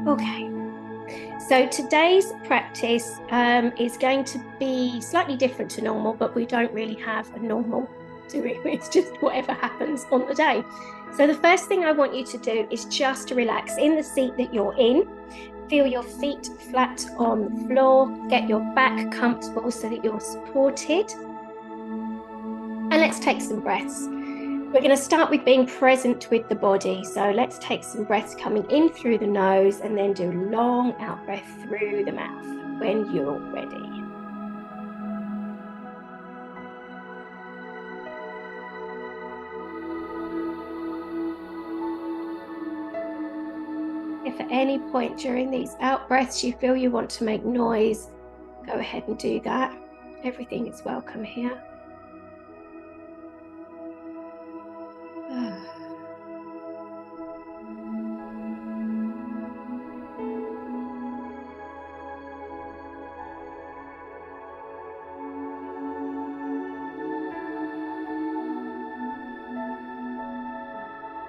Okay, so today's practice is going to be slightly different to normal, but we don't really have a normal, do we? It's just whatever happens on the day. So the first thing I want you to do is just to relax in the seat that you're in. Feel your feet flat on the floor. Get your back comfortable so that you're supported. And let's take some breaths. We're going to start with being present with the body. So let's take some breaths coming in through the nose and then do a long out breath through the mouth when you're ready. If at any point during these out breaths you feel you want to make noise, go ahead and do that. Everything is welcome here.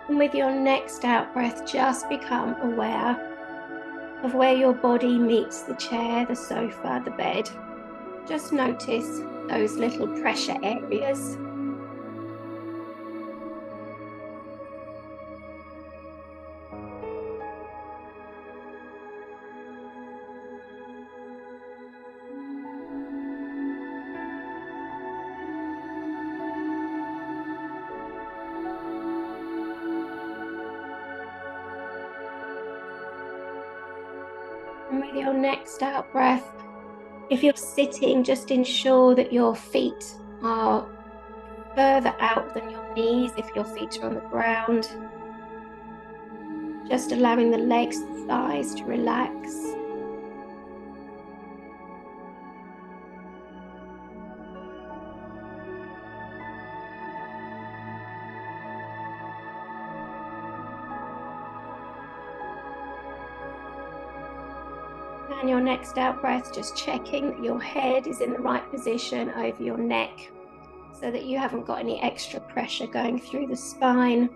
And with your next out breath, just become aware of where your body meets the chair, the sofa, the bed. Just notice those little pressure areas. And with your next out breath, if you're sitting, just ensure that your feet are further out than your knees if your feet are on the ground. Just allowing the legs, the thighs to relax. And your next out breath, just checking that your head is in the right position over your neck so that you haven't got any extra pressure going through the spine.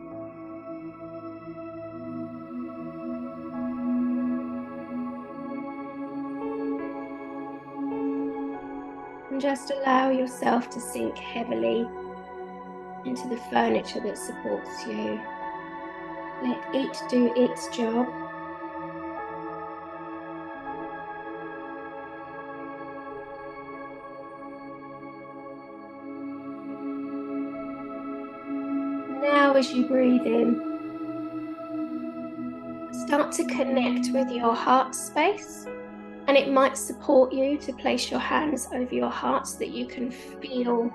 And just allow yourself to sink heavily into the furniture that supports you. Let it do its job. Now, as you breathe in, start to connect with your heart space. And it might support you to place your hands over your heart so that you can feel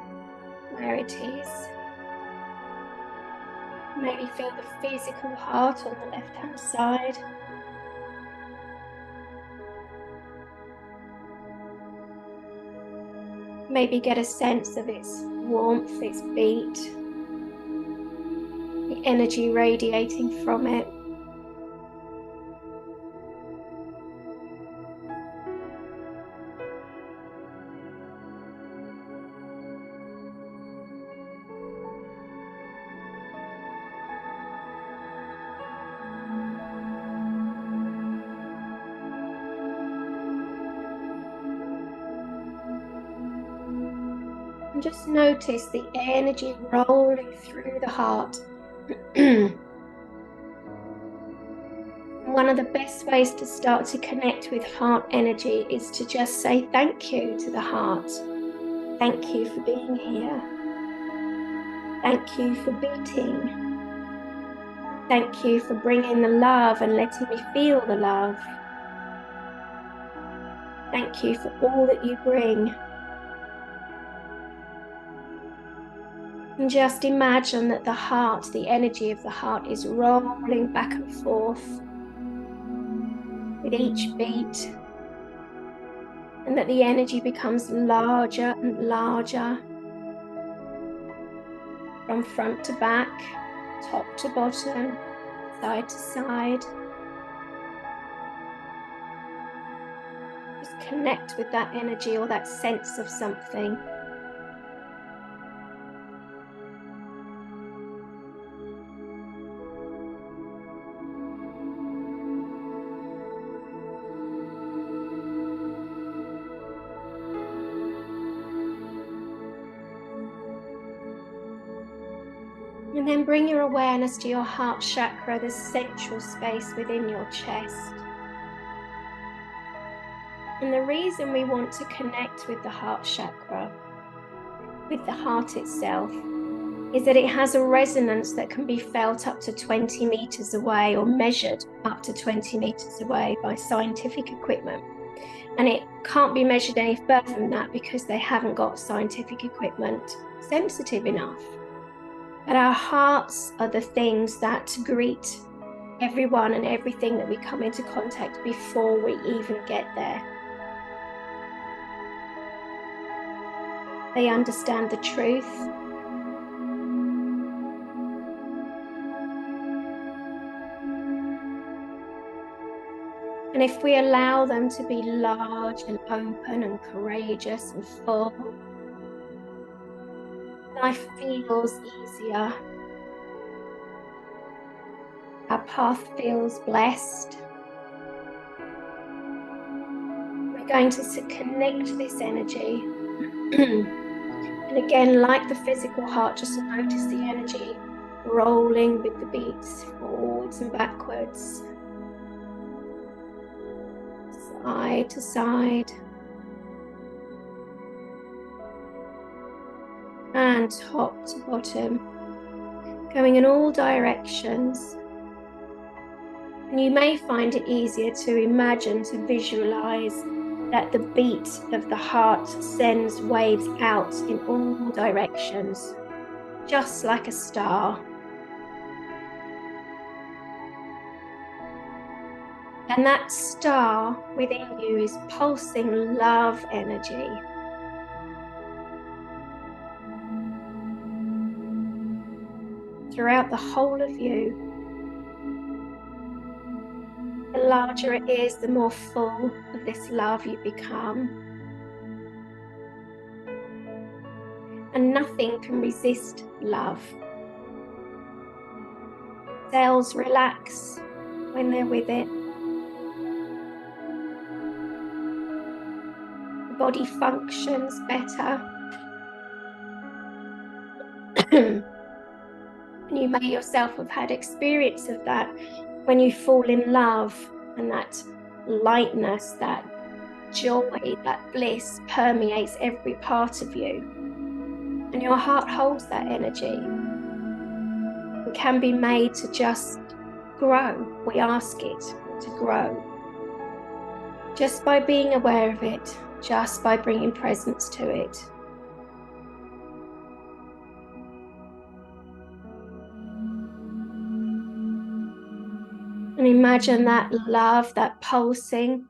where it is. Maybe feel the physical heart on the left-hand side. Maybe get a sense of its warmth, its beat, the energy radiating from it. And just notice the energy rolling through the heart. One of the best ways to start to connect with heart energy is to just say thank you to the heart. Thank you for being here. Thank you for beating. Thank you for bringing the love and letting me feel the love. Thank you for all that you bring. And just imagine that the heart, the energy of the heart is rolling back and forth with each beat, and that the energy becomes larger and larger from front to back, top to bottom, side to side. Just connect with that energy or that sense of something. And then bring your awareness to your heart chakra, the central space within your chest. And the reason we want to connect with the heart chakra, with the heart itself, is that it has a resonance that can be felt up to 20 meters away, or measured up to 20 meters away by scientific equipment. And it can't be measured any further than that because they haven't got scientific equipment sensitive enough. But our hearts are the things that greet everyone and everything that we come into contact before we even get there. They understand the truth. And if we allow them to be large and open and courageous and full, life feels easier. Our path feels blessed. We're going to connect this energy. And again, like the physical heart, just notice the energy rolling with the beats forwards and backwards, side to side, and top to bottom, going in all directions. And you may find it easier to imagine, to visualize that the beat of the heart sends waves out in all directions, just like a star. And that star within you is pulsing love energy. Throughout the whole of you. The larger it is, the more full of this love you become. And nothing can resist love. Cells relax when they're with it. The body functions better. And you may yourself have had experience of that when you fall in love, and that lightness, that joy, that bliss permeates every part of you. And your heart holds that energy. It can be made to just grow. We ask it to grow. Just by being aware of it, just by bringing presence to it. And imagine that love, that pulsing,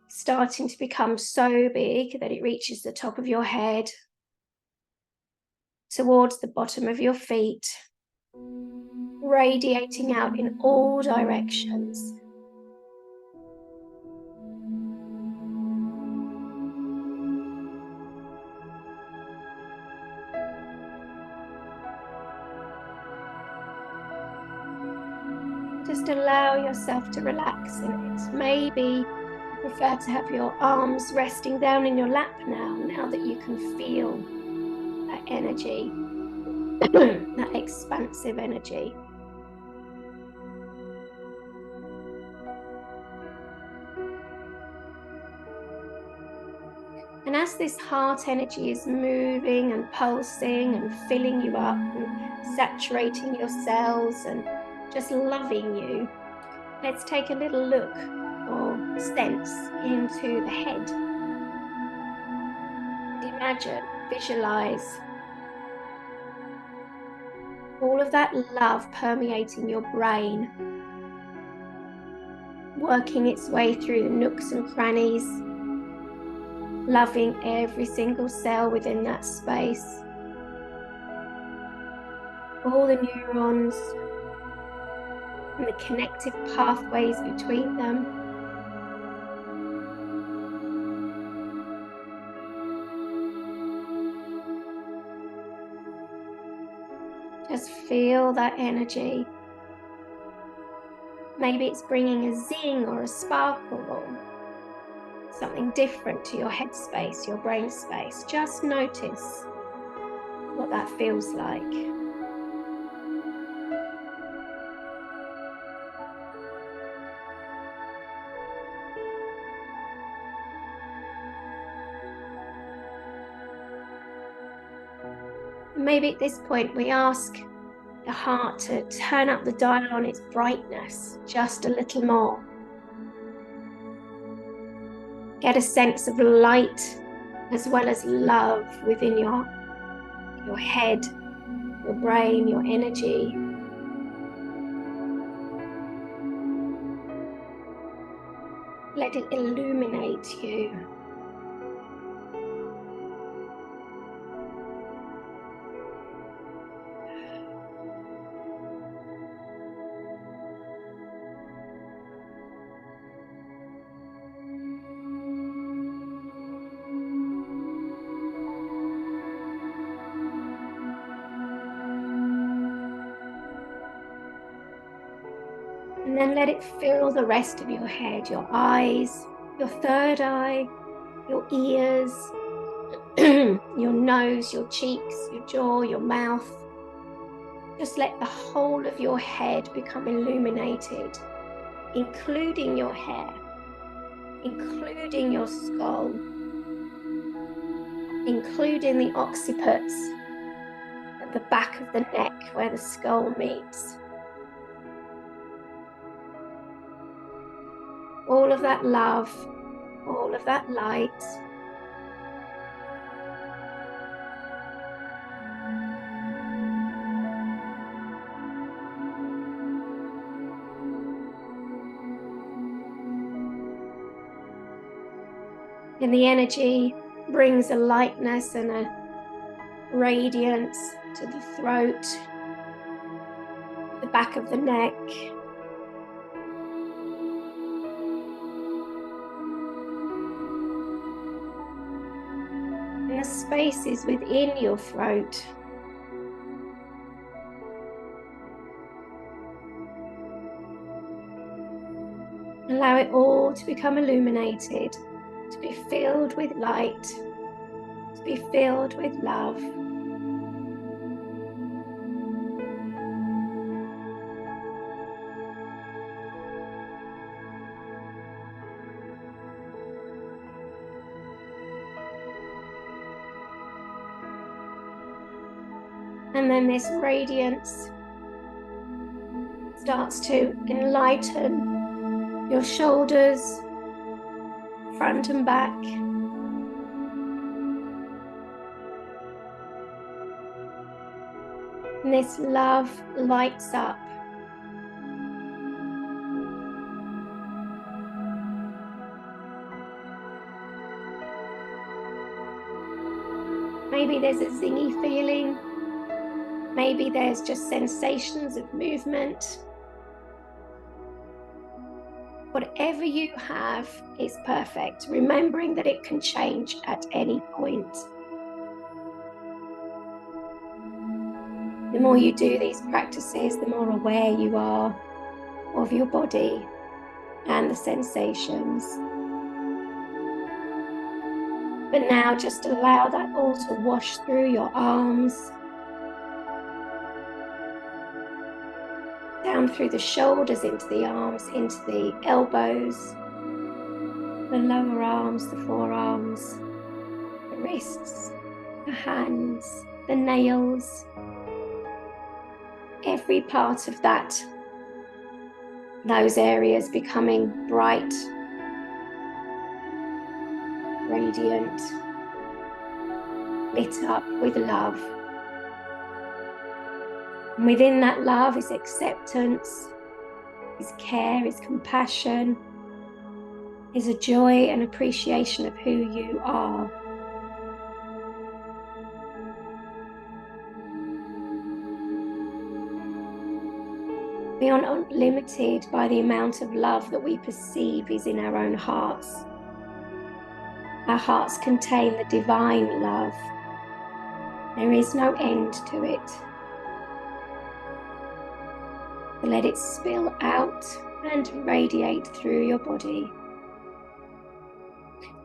starting to become so big that it reaches the top of your head, towards the bottom of your feet, radiating out in all directions. Just allow yourself to relax in it. Maybe you prefer to have your arms resting down in your lap now that you can feel that energy, that expansive energy. And as this heart energy is moving and pulsing and filling you up and saturating your cells and just loving you, let's take a little look or sense into the head. And imagine, visualize all of that love permeating your brain, working its way through the nooks and crannies, loving every single cell within that space, all the neurons and the connective pathways between them. Just feel that energy. Maybe it's bringing a zing or a sparkle or something different to your head space, your brain space. Just notice what that feels like. Maybe at this point we ask the heart to turn up the dial on its brightness just a little more. Get a sense of light as well as love within your head, your brain, your energy. Let it illuminate you. And then let it fill the rest of your head, your eyes, your third eye, your ears, your nose, your cheeks, your jaw, your mouth. Just let the whole of your head become illuminated, including your hair, including your skull, including the occipits at the back of the neck where the skull meets. All of that love, all of that light. And the energy brings a lightness and a radiance to the throat, the back of the neck. And the spaces within your throat. Allow it all to become illuminated, to be filled with light, to be filled with love. And then this radiance starts to enlighten your shoulders, front and back. And this love lights up. Maybe there's a zingy feeling. Maybe there's just sensations of movement. Whatever you have is perfect, remembering that it can change at any point. The more you do these practices, the more aware you are of your body and the sensations. But now just allow that all to wash through your arms, down through the shoulders, into the arms, into the elbows, the lower arms, the forearms, the wrists, the hands, the nails, every part of that, those areas becoming bright, radiant, lit up with love. And within that love is acceptance, is care, is compassion, is a joy and appreciation of who you are. We are not limited by the amount of love that we perceive is in our own hearts. Our hearts contain the divine love. There is no end to it. Let it spill out and radiate through your body.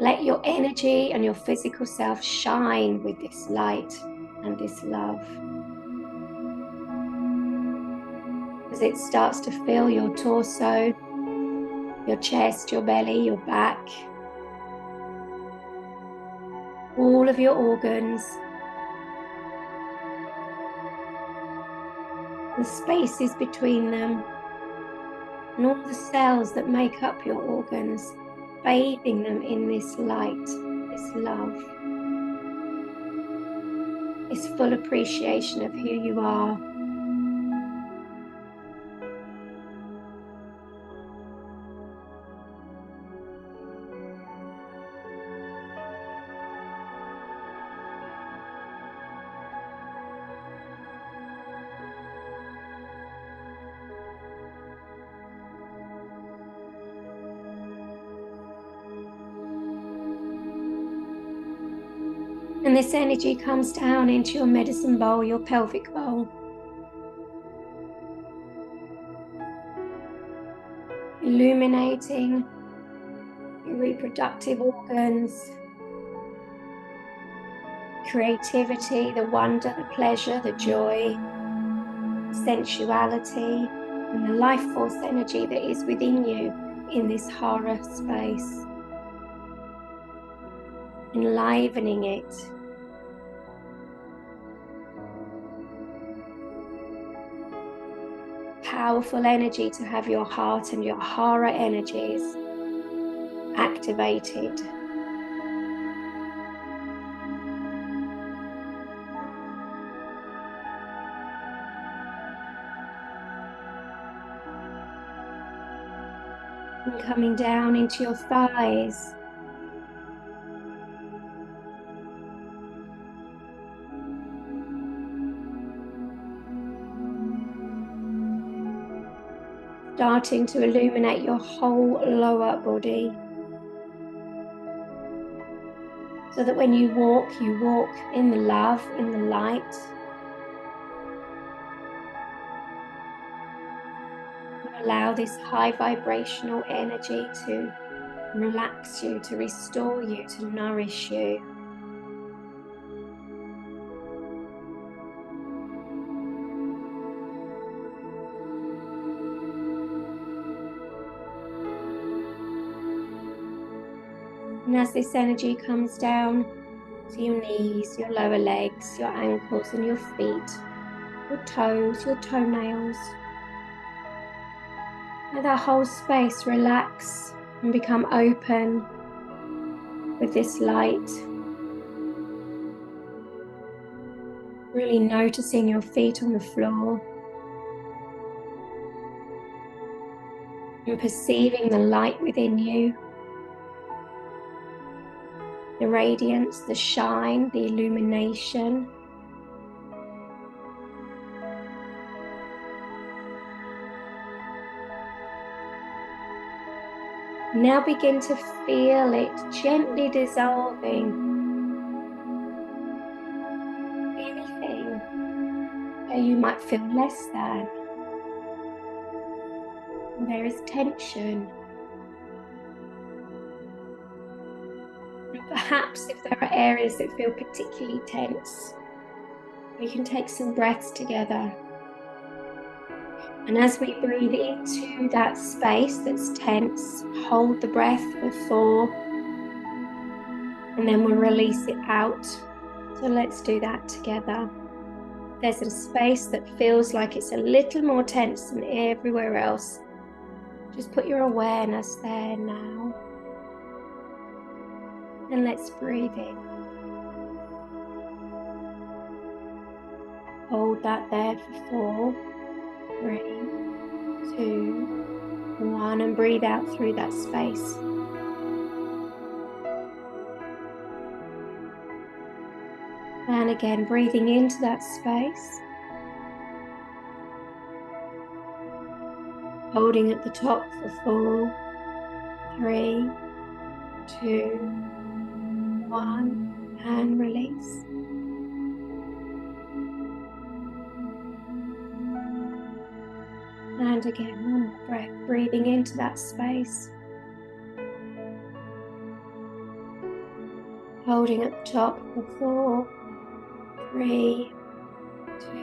Let your energy and your physical self shine with this light and this love. As it starts to fill your torso, your chest, your belly, your back, all of your organs, the spaces between them, and all the cells that make up your organs, bathing them in this light, this love, this full appreciation of who you are. And this energy comes down into your medicine bowl, your pelvic bowl. Illuminating your reproductive organs, creativity, the wonder, the pleasure, the joy, sensuality, and the life force energy that is within you in this hara space. Enlivening it. Powerful energy to have your heart and your hara energies activated. And coming down into your thighs. Starting to illuminate your whole lower body. So that when you walk in the love, in the light. Allow this high vibrational energy to relax you, to restore you, to nourish you. And as this energy comes down to your knees, your lower legs, your ankles and your feet, your toes, your toenails, let that whole space relax and become open with this light. Really noticing your feet on the floor and perceiving the light within you. The radiance, the shine, the illumination. Now begin to feel it gently dissolving. Anything where you might feel less than. There is tension. And perhaps if there are areas that feel particularly tense, we can take some breaths together. And as we breathe into that space that's tense, hold the breath for 4, and then we'll release it out. So let's do that together. There's a space that feels like it's a little more tense than everywhere else. Just put your awareness there now. And let's breathe in. Hold that there for 4, 3, 2, 1, and breathe out through that space. And again, breathing into that space. Holding at the top for 4, 3, 2, 1, and release. And again, one more breath, breathing into that space. Holding at the top for 4, 3,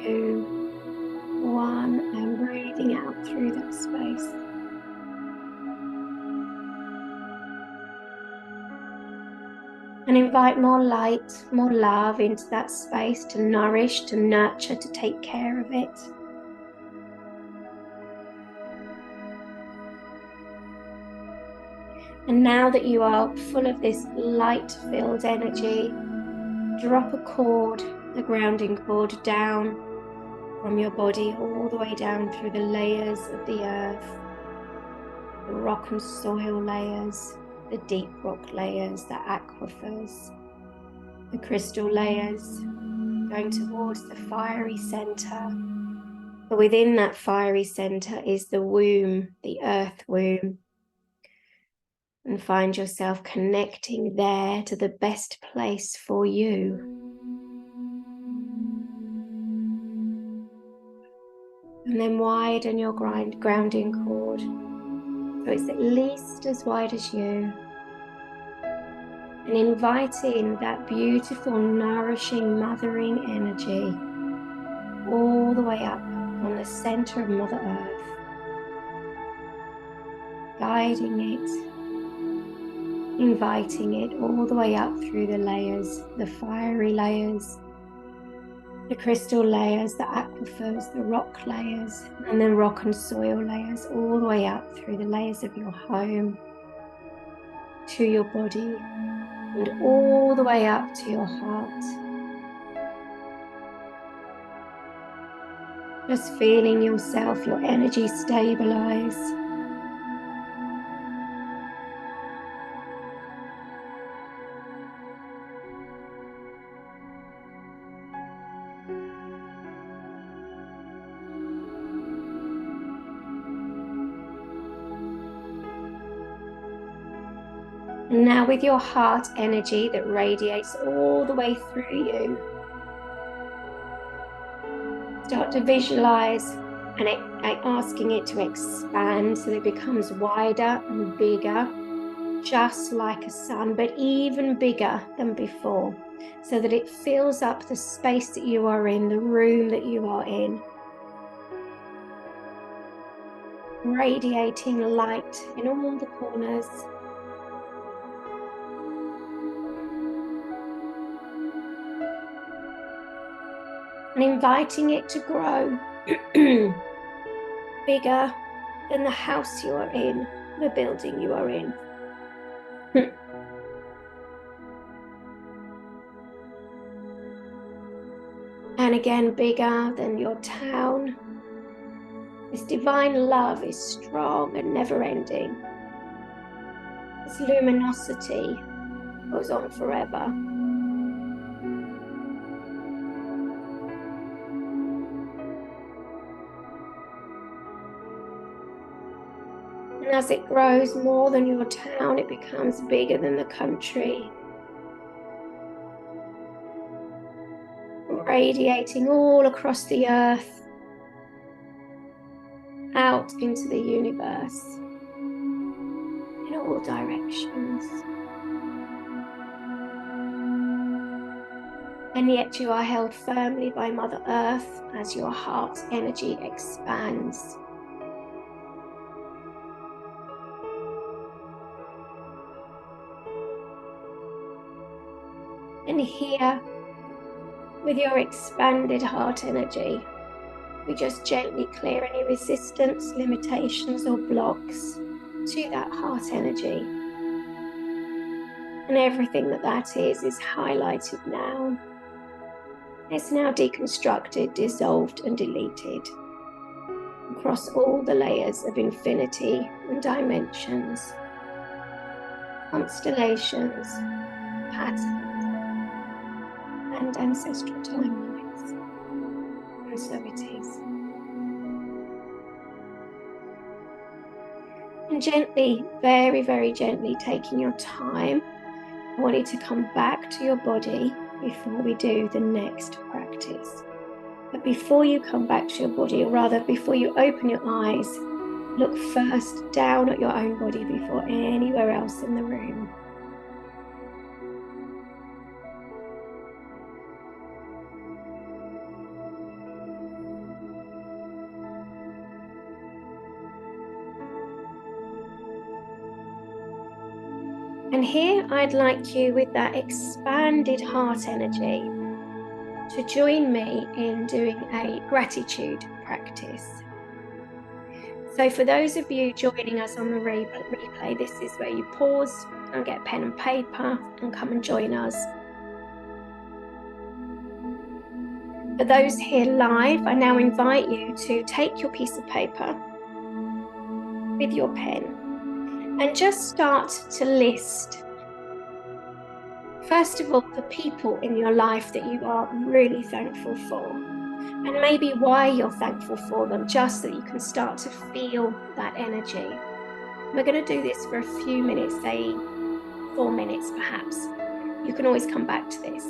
2, 1, and breathing out through that space. And invite more light, more love into that space to nourish, to nurture, to take care of it. And now that you are full of this light-filled energy, drop a cord, the grounding cord, down from your body all the way down through the layers of the earth, the rock and soil layers, the deep rock layers, the aquifers, the crystal layers, going towards the fiery center. But within that fiery center is the womb, the earth womb. And find yourself connecting there to the best place for you. And then widen your grounding cord so it's at least as wide as you. And invite in that beautiful, nourishing, mothering energy all the way up from the center of Mother Earth, guiding it, inviting it all the way up through the layers, the fiery layers, the crystal layers, the aquifers, the rock layers, and then rock and soil layers, all the way up through the layers of your home, to your body, and all the way up to your heart. Just feeling yourself, your energy stabilize. And now with your heart energy that radiates all the way through you, start to visualize and asking it to expand so that it becomes wider and bigger, just like a sun, but even bigger than before, so that it fills up the space that you are in, the room that you are in, radiating light in all the corners. And inviting it to grow bigger than the house you are in, the building you are in. And again, bigger than your town. This divine love is strong and never-ending. This luminosity goes on forever. And as it grows more than your town, it becomes bigger than the country. Radiating all across the earth, out into the universe, in all directions. And yet you are held firmly by Mother Earth as your heart energy expands. And here, with your expanded heart energy, we just gently clear any resistance, limitations, or blocks to that heart energy. And everything that is highlighted now. It's now deconstructed, dissolved, and deleted across all the layers of infinity and dimensions, constellations, patterns, and ancestral timelines. And so it is. And gently, very, very gently, taking your time, I want you to come back to your body before we do the next practice. But before you come back to your body, or rather before you open your eyes, look first down at your own body before anywhere else in the room. And here I'd like you, with that expanded heart energy, to join me in doing a gratitude practice. So for those of you joining us on the replay, this is where you pause and get pen and paper and come and join us. For those here live, I now invite you to take your piece of paper with your pen and just start to list, first of all, the people in your life that you are really thankful for, and maybe why you're thankful for them, just so that you can start to feel that energy. We're going to do this for a few minutes, say 4 minutes perhaps. You can always come back to this.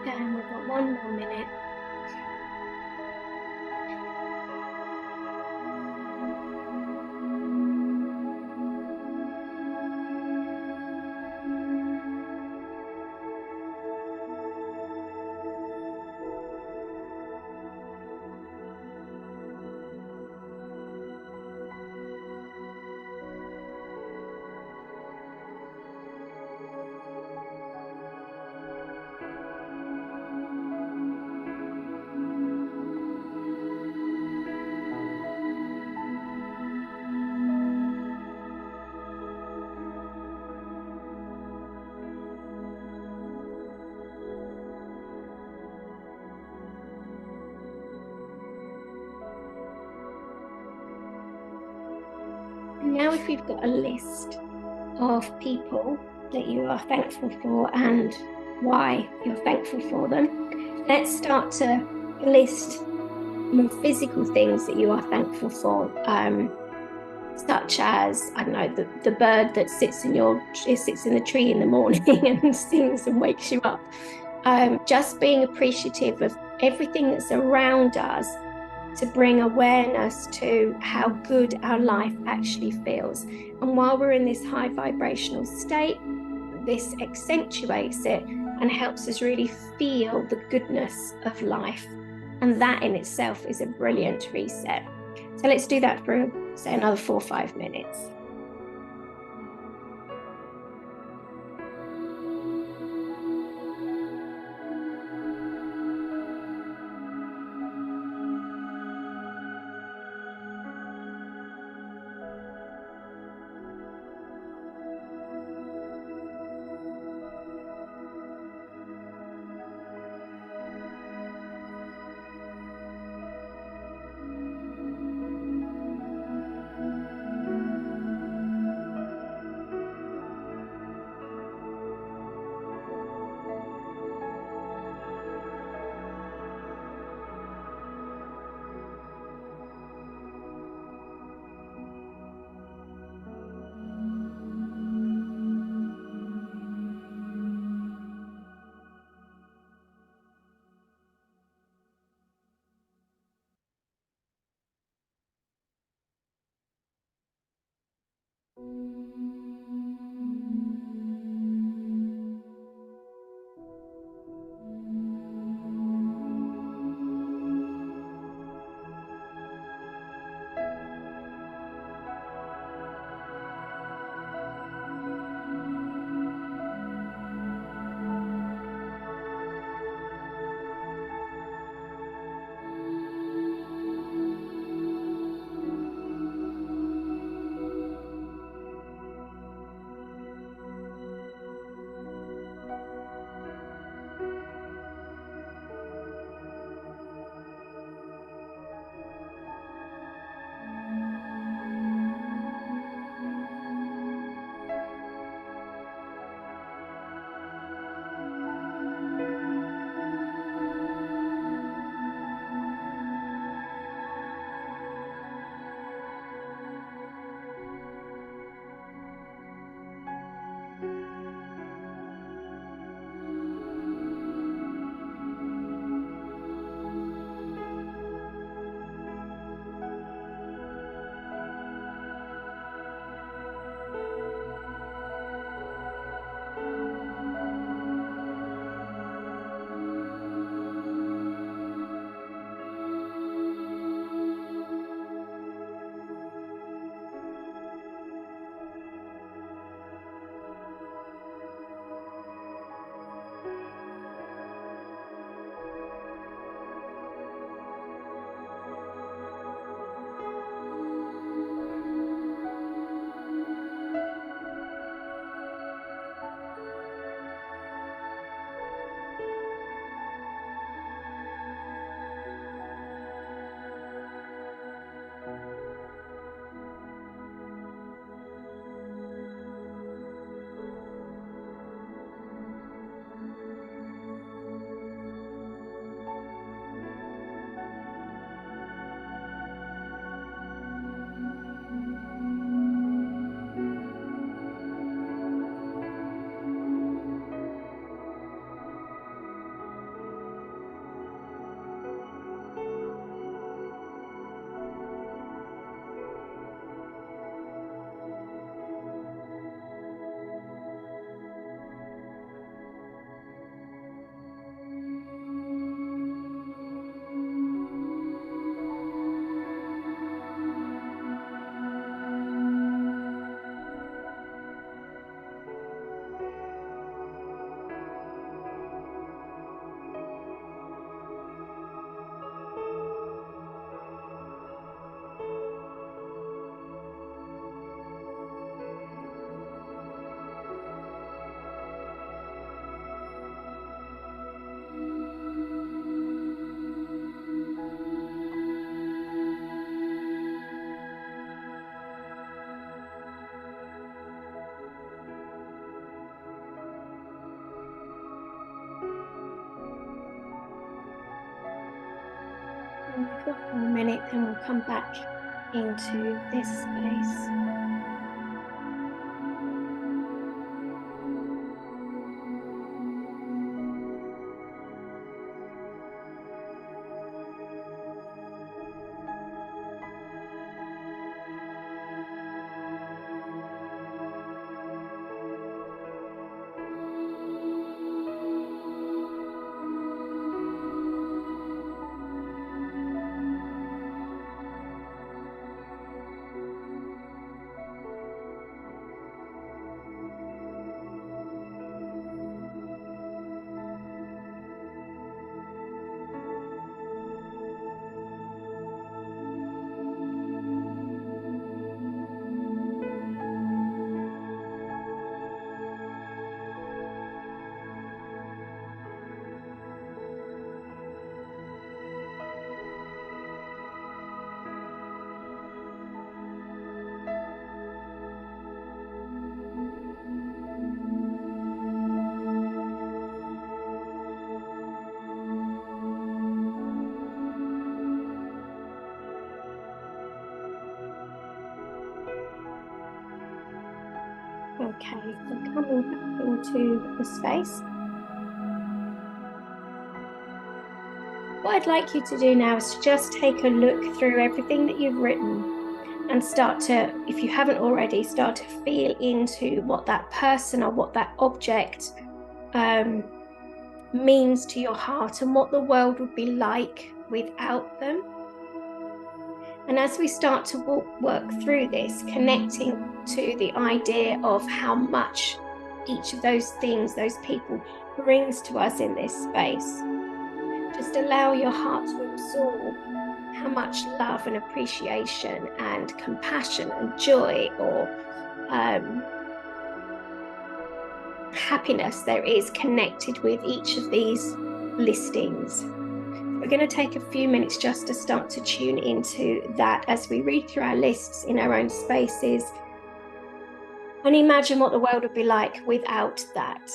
And we've got 1 more minute. Now, if you've got a list of people that you are thankful for and why you're thankful for them, let's start to list more physical things that you are thankful for, such as, I don't know, the bird that sits in the tree in the morning and sings and wakes you up. Just being appreciative of everything that's around us, to bring awareness to how good our life actually feels. And while we're in this high vibrational state, this accentuates it and helps us really feel the goodness of life. And that in itself is a brilliant reset. So let's do that for, say, another 4 or 5 minutes. one more minute, then we'll come back into this space. Okay, so coming back into the space. What I'd like you to do now is to just take a look through everything that you've written and start to, if you haven't already, start to feel into what that person or what that object means to your heart and what the world would be like without them. And as we start to work through this, connecting to the idea of how much each of those things, those people, brings to us in this space, just allow your heart to absorb how much love and appreciation and compassion and joy or happiness there is connected with each of these listings. We're going to take a few minutes just to start to tune into that as we read through our lists in our own spaces and imagine what the world would be like without that,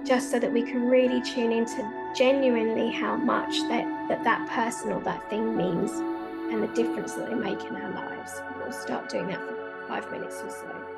just so that we can really tune into genuinely how much that person or that thing means and the difference that they make in our lives. We'll start doing that for 5 minutes or so.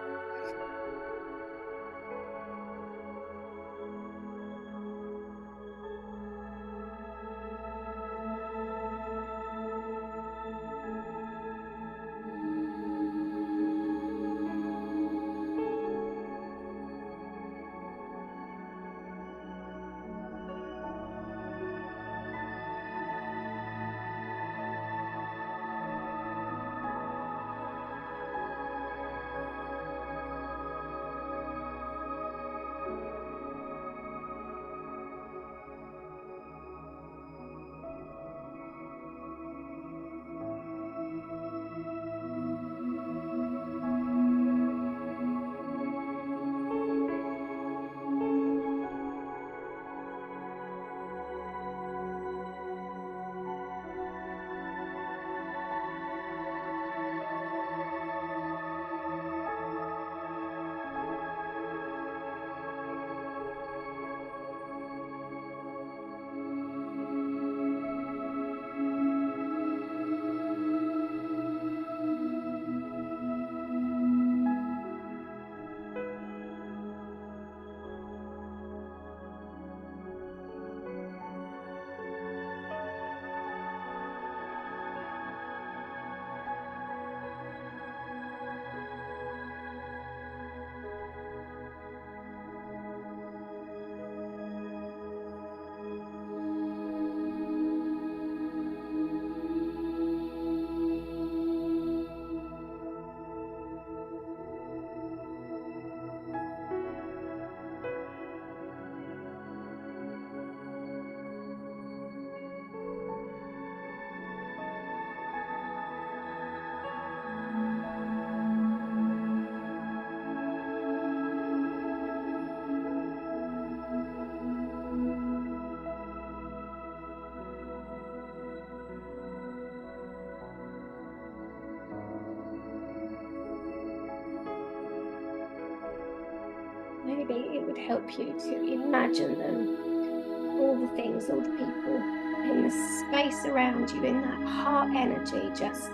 Maybe it would help you to imagine them, all the things, all the people in the space around you, in that heart energy, just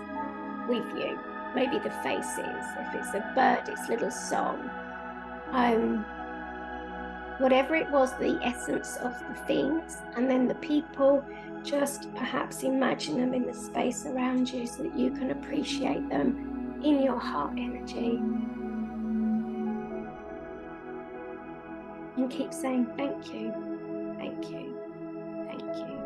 with you. Maybe the faces, if it's a bird, its little song. Whatever it was, the essence of the things, and then the people, just perhaps imagine them in the space around you so that you can appreciate them in your heart energy. And keep saying thank you, thank you, thank you.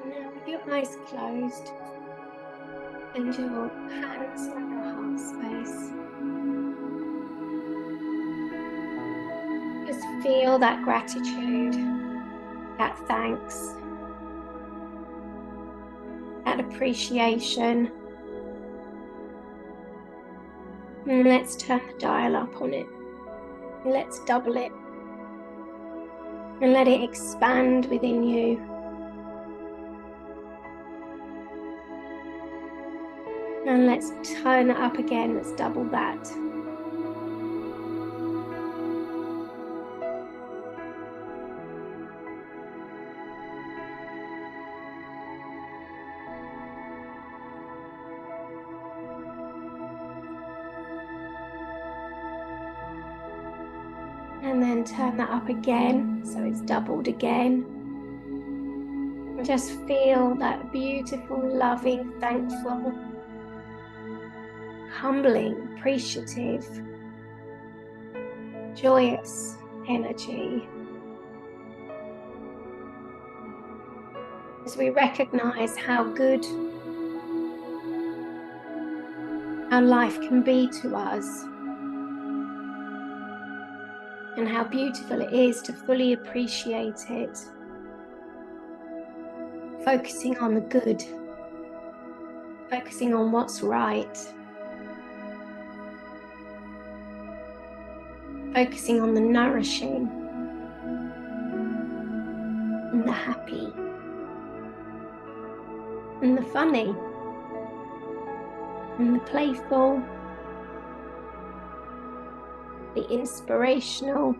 Now, with your eyes closed and your hands on your heart space, just feel that gratitude, that thanks, that appreciation. And let's turn the dial up on it. Let's double it. And let it expand within you. And let's turn it up again. Let's double that. And then turn that up again, so it's doubled again. And just feel that beautiful, loving, thankful, humbling, appreciative, joyous energy. As we recognize how good our life can be to us, and how beautiful it is to fully appreciate it, focusing on the good, focusing on what's right, focusing on the nourishing and the happy and the funny and the playful, the inspirational,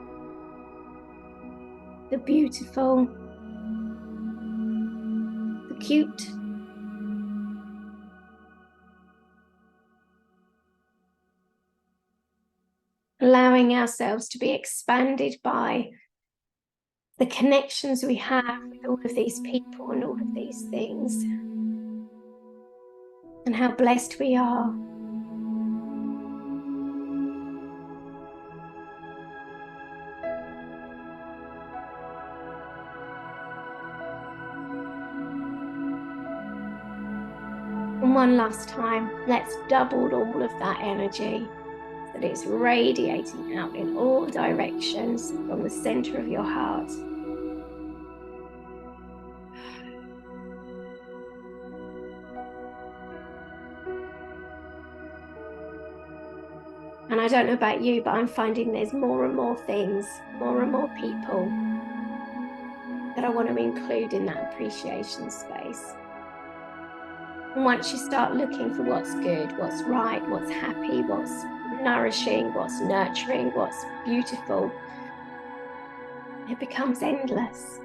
the beautiful, the cute, allowing ourselves to be expanded by the connections we have with all of these people and all of these things, and how blessed we are. And one last time, let's double all of that energy, that it's radiating out in all directions from the center of your heart. And I don't know about you, but I'm finding there's more and more things, more and more people that I want to include in that appreciation space. And once you start looking for what's good, what's right, what's happy, what's nourishing, what's nurturing, what's beautiful, it becomes endless.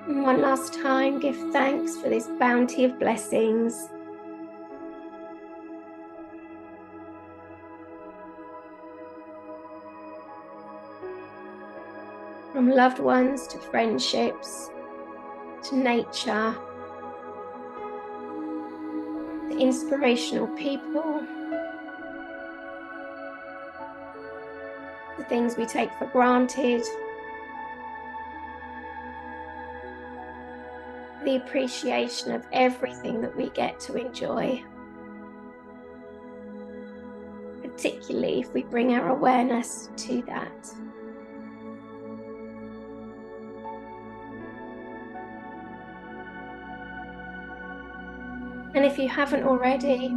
And one last time, give thanks for this bounty of blessings. From loved ones to friendships, to nature, to inspirational people, the things we take for granted, the appreciation of everything that we get to enjoy, particularly if we bring our awareness to that. And if you haven't already,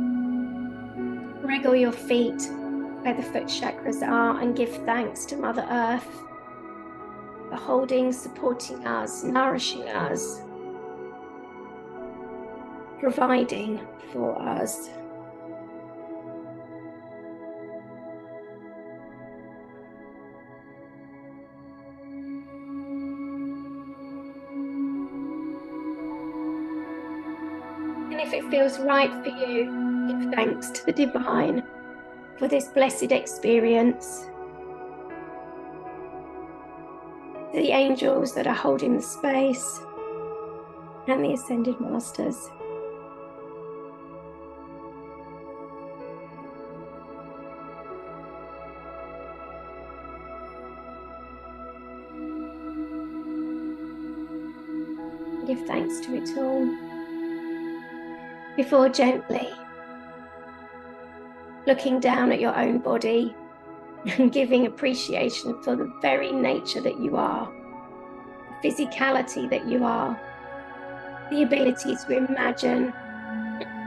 wriggle your feet where the foot chakras are and give thanks to Mother Earth for holding, supporting us, nourishing us, providing for us. And if it feels right for you, give thanks to the divine for this blessed experience, to the angels that are holding the space, and the ascended masters. Give thanks to it all. Before gently looking down at your own body and giving appreciation for the very nature that you are, the physicality that you are, the ability to imagine,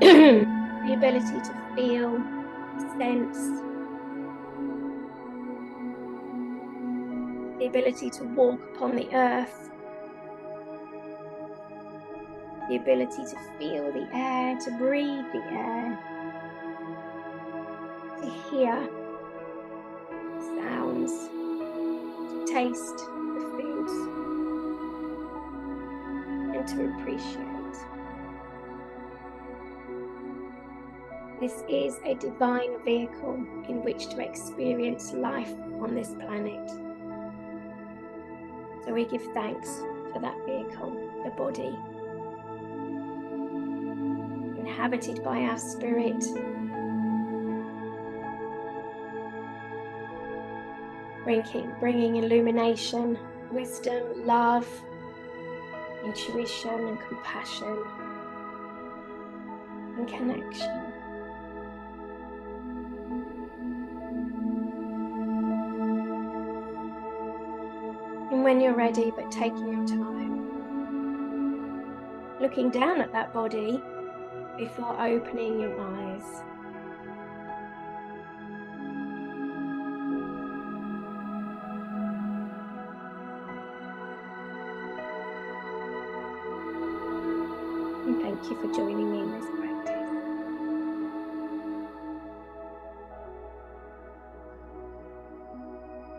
the ability to feel, sense, the ability to walk upon the earth, the ability to feel the air, to breathe the air, to hear sounds, to taste the foods, and to appreciate. This is a divine vehicle in which to experience life on this planet. So we give thanks for that vehicle, the body, inhabited by our spirit, bringing illumination, wisdom, love, intuition and compassion and connection. And when you're ready, but taking your time, looking down at that body before opening your eyes. And thank you for joining me in this practice.